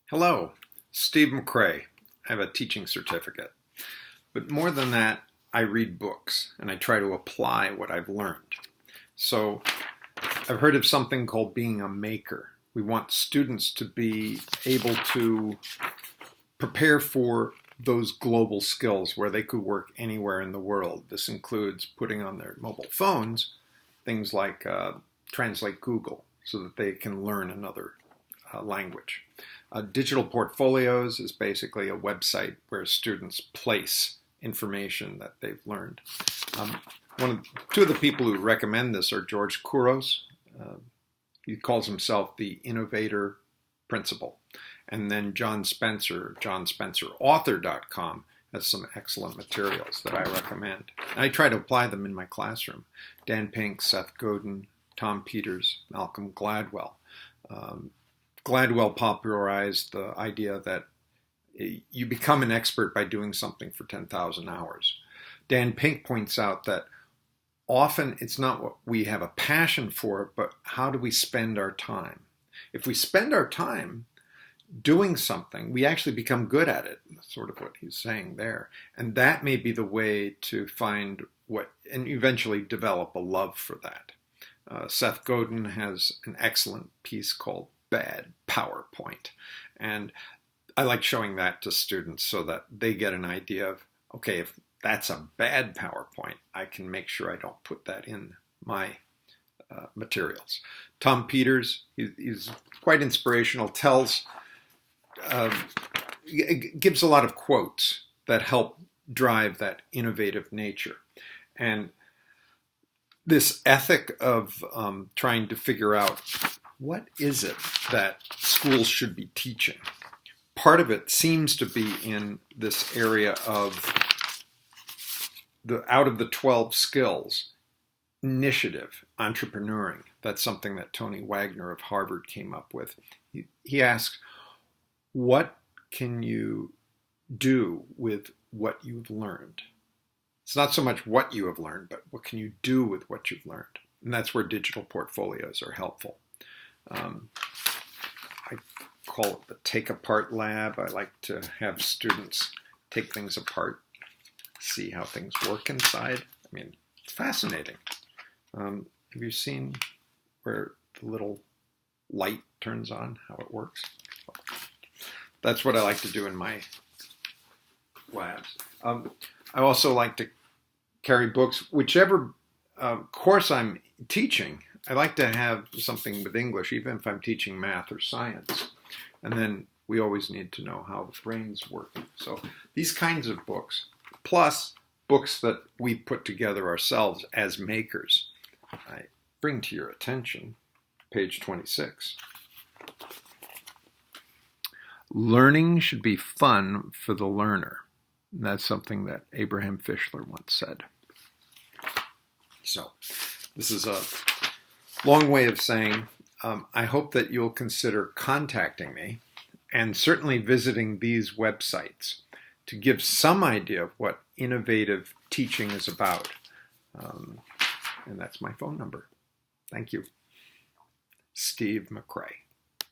Hello, Steve McCrea. I have a teaching certificate. But more than that, I read books and I try to apply what I've learned. So I've heard of something called being a maker. We want students to be able to prepare for those global skills where they could work anywhere in the world. This includes putting on their mobile phones things like Translate Google so that they can learn another language. Digital portfolios is basically a website where students place information that they've learned. Two of the people who recommend this are George Couros. He calls himself the innovator principal. And then John Spencer, johnspencerauthor.com, has some excellent materials that I recommend. And I try to apply them in my classroom. Dan Pink, Seth Godin, Tom Peters, Malcolm Gladwell. Gladwell popularized the idea that you become an expert by doing something for 10,000 hours. Dan Pink points out that often it's not what we have a passion for, but how do we spend our time? If we spend our time doing something, we actually become good at it. That's sort of what he's saying there. And that may be the way to find and eventually develop a love for that. Seth Godin has an excellent piece called Bad PowerPoint. And I like showing that to students so that they get an idea of, okay, if that's a bad PowerPoint, I can make sure I don't put that in my materials. Tom Peters, he's quite inspirational, gives a lot of quotes that help drive that innovative nature. And this ethic of trying to figure out what is it that schools should be teaching. Part of it seems to be in this area of out of the 12 skills, initiative, entrepreneuring. That's something that Tony Wagner of Harvard came up with. He asks, what can you do with what you've learned? It's not so much what you have learned, but what can you do with what you've learned? And that's where digital portfolios are helpful. I call it the Take Apart Lab. I like to have students take things apart, see how things work inside. I mean, it's fascinating. Have you seen where the little light turns on, how it works? That's what I like to do in my labs. I also like to carry books. Whichever course I'm teaching, I like to have something with English, even if I'm teaching math or science. And then we always need to know how the brain's working. So these kinds of books, plus books that we put together ourselves as makers, I bring to your attention page 26. Learning should be fun for the learner. And that's something that Abraham Fischler once said. So this is a long way of saying I hope that you'll consider contacting me and certainly visiting these websites to give some idea of what innovative teaching is about. And that's my phone number. Thank you. Steve McCrea.